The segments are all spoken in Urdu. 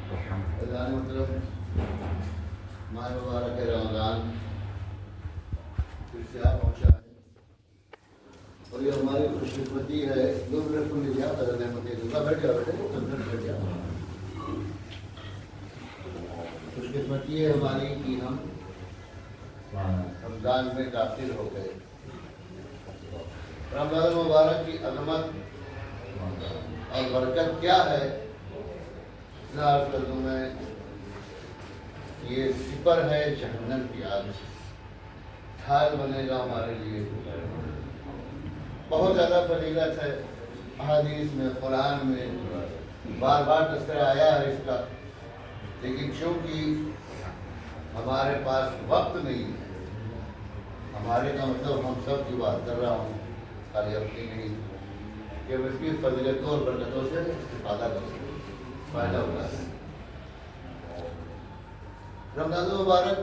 اذان مطلب ماہ مبارک رمضان پھر سے آپ پہنچا ہے اور یہ ہماری خوش قسمتی ہے. 2 منٹ کو لیا حضرت احمد دلہ بیٹھ جاؤ بیٹھے 2 منٹ بیٹھ جاؤ. خوش قسمتی ہے ہماری کہ ہم رمضان میں داخل ہو گئے. رمضان مبارک کی عظمت اور برکت کیا ہے اتنا عرض کر دوں میں. یہ سپر ہے جہنم کی آگ، ڈھال بنے گا ہمارے لیے. بہت زیادہ فضیلت ہے، احادیث میں قرآن میں بار بار تذکرہ آیا ہے اس کا، لیکن چونکہ ہمارے پاس وقت نہیں ہے، ہمارے کا مطلب ہم سب کی بات کر رہا ہوں، خالی اپنی نہیں، کہ ہم اس کی فضیلتوں اور برکتوں سے استفادہ کر سکیں، فائدہ اٹھا سکیں. رمضان مبارک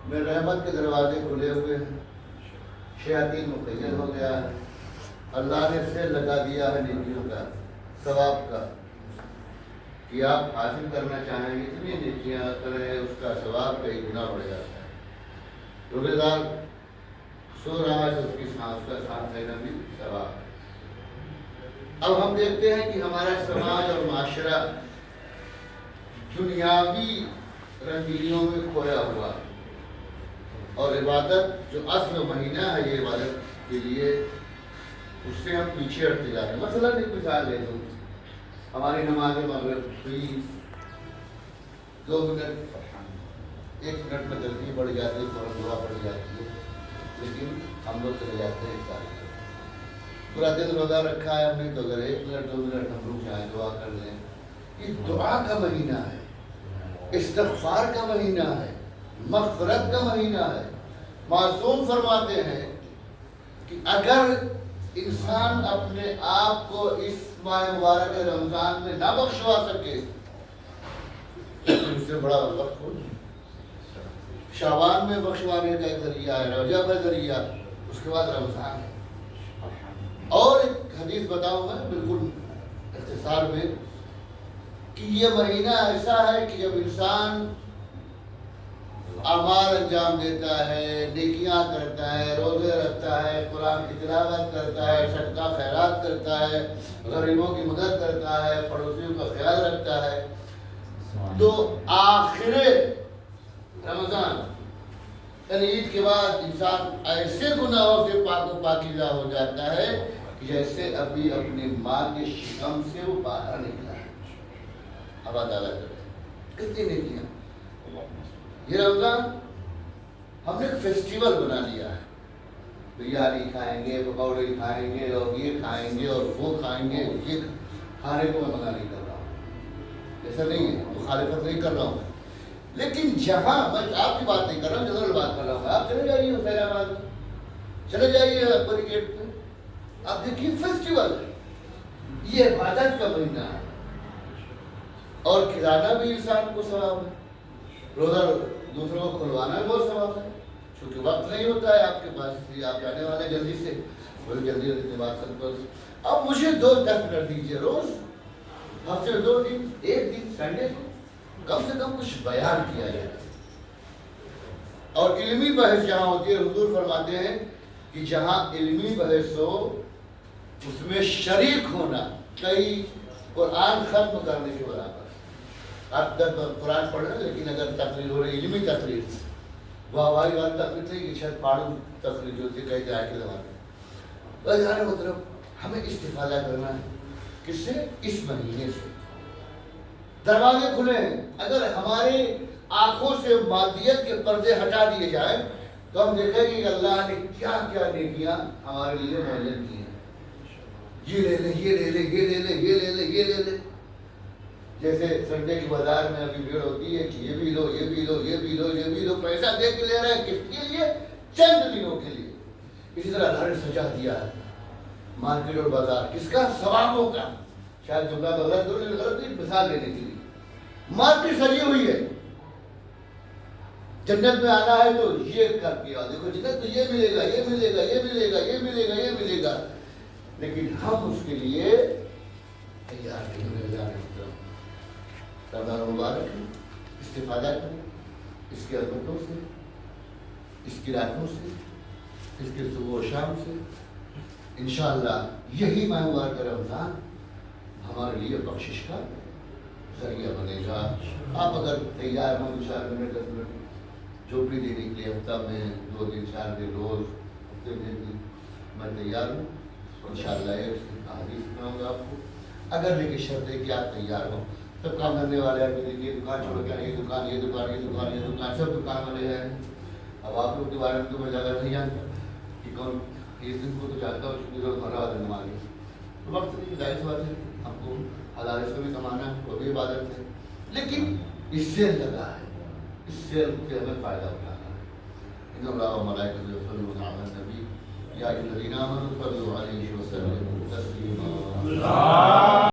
میں رحمت کے دروازے کھلے ہوئے ہیں، شیاطین مقید ہو گیا ہے، اللہ نے سے لگا دیا ہے نیکیوں کا، ثواب کا، کہ آپ حاصل کرنا چاہیں اتنی نیکیاں کریں اس کا ثواب کئی گنا بڑھ جاتا ہے. روزے دار سو رہا ہے تو اس کی سانس کا ساتھ لینا بھی ثواب ہے. اب ہم دیکھتے ہیں کہ ہمارا سماج اور معاشرہ دنیاوی رنگینیوں میں کھویا ہوا، اور عبادت جو اصل مہینہ ہے یہ عبادت کے لیے، اس سے ہم پیچھے ہٹتے جا رہے ہیں. مثلا ایک مثال لے دوں، ہماری نماز مغرب ہوئی 2 منٹ 1 منٹ میں جلدی بڑھ جاتی ہے، فوراً دعا پڑ جاتی ہے، لیکن ہم لوگ چلے جاتے ہیں سارے. پورا دن روزہ رکھا ہے ہم نے تو اگر 1 منٹ 2 منٹ ہم رک جائیں دعا کر لیں. یہ دعا کا مہینہ ہے، استغفار کا مہینہ ہے، مغفرت کا مہینہ ہے. معصوم فرماتے ہیں کہ اگر انسان اپنے آپ کو اس ماہ مبارک رمضان میں نہ بخشوا سکے تو اس سے بڑا وقت ہو نہیں. شعبان میں بخشوانے کا ایک ذریعہ ہے، رجب کا ذریعہ، اس کے بعد رمضان ہے. اور ایک حدیث بتاؤں میں بالکل اختصار میں کہ یہ مہینہ ایسا ہے کہ جب انسان اعمال انجام دیتا ہے، نیکیاں کرتا ہے، روزے رکھتا ہے، قرآن کی تلاوت کرتا ہے، صدقہ خیرات کرتا ہے، غریبوں کی مدد کرتا ہے، پڑوسیوں کا خیال رکھتا ہے، تو آخر رمضان یعنی عید کے بعد انسان ایسے گناہوں سے پاک و پاکیزہ ہو جاتا ہے کہ جیسے ابھی اپنی ماں کے شکم سے وہ باہر نکلا ہے. اب تعالیٰ کرے کتنی نیکیاں. یہ رمضان ہم نے ایک فیسٹیول بنا لیا ہے، بریانی کھائیں گے، پکوڑے کھائیں گے، اور یہ کھائیں گے اور وہ کھائیں گے. یہ کھانے کو میں منع نہیں کر رہا ہوں، ایسا نہیں ہے، مخالفت نہیں کر رہا ہوں، لیکن جہاں میں آپ کی بات نہیں کر رہا ہوں، جنرل بات کر رہا ہوں. آپ چلے جائیے حسین آباد میں، چلے جائیے اکبری گیٹ پہ، آپ دیکھیے فیسٹیول ہے. یہ عبادت کا مہینہ ہے، اور کھلانا بھی انسان کو ثواب ہے، روزہ دوسروں کو کھلوانا بھی بہت ثواب ہے. چونکہ وقت نہیں ہوتا ہے آپ کے پاس، اس لیے آپ جانے والے جلدی سے، بڑی جلدی جلدی بات کرتے. اب مجھے 2-10 منٹ دیجیے روز، ہفتے میں 2 دن، 1 دن سنڈے کو کم سے کم کچھ بیان کیا جائے. اور علمی بحث جہاں ہوتی ہے، حضور فرماتے ہیں کہ جہاں علمی بحث ہو اس میں شریک ہونا کئی قرآن ختم کرنے کے برابر. آپ قرآن پڑھ رہے ہیں لیکن اگر تقریر ہو رہی علمی تقریر، واہ واہ والی تقریر نہیں کہ شاید پاڑو تقریر جو ہوتی ہے کئی جائے کے زمانے میں. بجانے مطلب ہمیں استفادہ کرنا ہے کس سے؟ اس مہینے سے. دروازے کھلے ہیں. اگر ہماری آنکھوں سے مادیت کے پردے ہٹا دیے جائیں تو ہم دیکھیں گے کہ اللہ نے کیا کیا نیکیاں ہمارے لیے معین کی ہیں. یہ لے لے، یہ لے لے، یہ لے لے، یہ لے لے، یہ لے لے. جیسے سنڈے کی بازار میں ابھی بھیڑ ہوتی ہے کہ یہ بھی لو، یہ بھی لو، یہ بھی لو، یہ بھی لو. پیسہ دے کے لے رہے ہیں کس کے لیے؟ چند دنوں کے لیے. اسی طرح اللہ نے سجا دیا ہے مارکیٹ اور بازار، کس کا؟ ثوابوں کا. شاید جملہ غلط نہیں، مثال دینے کے لیے مارکیٹ سجی ہوئی ہے. جنت میں آنا ہے تو یہ کر کے آؤ، دیکھو جنت میں یہ ملے گا، یہ ملے گا، یہ ملے گا، یہ ملے گا، یہ ملے گا. لیکن ہم اس کے لیے تیار نہیں ہونے جا رہے. رمضان مبارک ہے، استفادہ کریں اس کی عظمتوں سے، اس کی راتوں سے، اس کے صبح و شام سے۔ انشاءاللہ یہی ماہ مبارک رمضان ہمارے لیے بخشش کا ذریعہ بنے گا۔ آپ اگر تیار ہوں 4 منٹ 10 منٹ جو بھی دینے کے لیے ہفتہ میں 2 دن 4 دن روز ہفتے میں میں تیار ہوں انشاءاللہ حدیث سناؤں گا آپ کو۔ اگر لیکن شرط ہے کہ آپ تیار ہوں، سب کام کرنے والے ہیں کہ یہ دکان چھوڑ کے یہ دکان یہ دکان یہ دکان یہ دکان سب دکان والے ہیں۔ اب آپ لوگ کے بارے میں تو میں زیادہ نہیں جانتا کہ کون اس دن کو تو جانتا ہوں مراد نمازی وقت نہیں، ظاہر سی بات ہے ہم کو حلال سے بھی کمانا ہے، وہ بھی عبادت ہے، لیکن اس سے لگا ہے، اس سے ہمیں فائدہ اٹھانا ہے۔ ان اللہ و ملائکتہ یصلون علی النبی یا ایھا الذین آمنوا صلوا علیہ وسلموا تسلیما۔